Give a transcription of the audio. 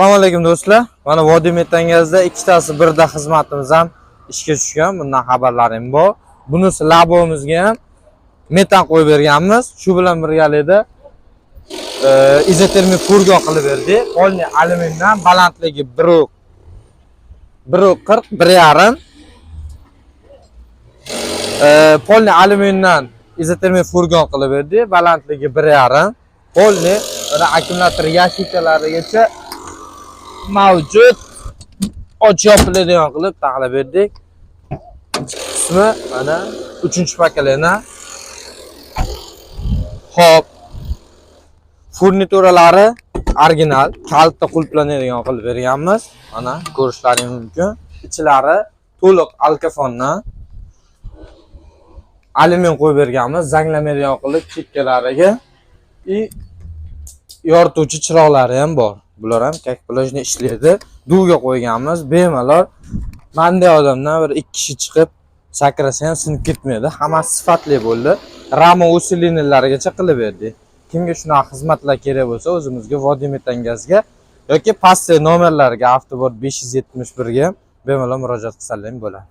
Assalomu alaykum do'stlar. Mana Vodiy Metangazda ikkitasi birda xizmatimiz ham ishga tushgan. Bundan xabarlarim bor. Bunisi labomizga ham metan qo'yib berganmiz. Shu bilan birgalikda izotermik furgon qilib berdik. Polni alyumindan balandligi 1.40 1.5. Polni alyumindan izotermik furgon qilib berdik. Balandligi 1.5. Polni akkumulyator yashikalarigacha mavjud. Och yopiladigan qilib taxlab berdik. Qismi mana 3-pakalena. Xo'p. Furnituralari original, kalitda qulflanadigan qilib berganmiz. Mana ko'rishlaringiz mumkin. Ichlari to'liq alkafondan alyumin qo'yib berganmiz. Zanglamaydigan qilib chekkalariga yorituvchi chiroqlari ham bor. Bular ham kakplajni ishlaydi. Duvga qo'yganmiz. Bemalol bunday odamdan bir 2 kishi chiqib sakrasa ham sinib ketmaydi. Hammasi sifatli bo'ldi. Rama usilinlarigacha qilib berdik. Kimga shunaqa xizmatlar kerak bo'lsa, o'zimizga Vodiy Metangazga yoki pastdagi nomerlarga Avtobot 571 ga bemalol murojaat qilsangiz bo'ladi.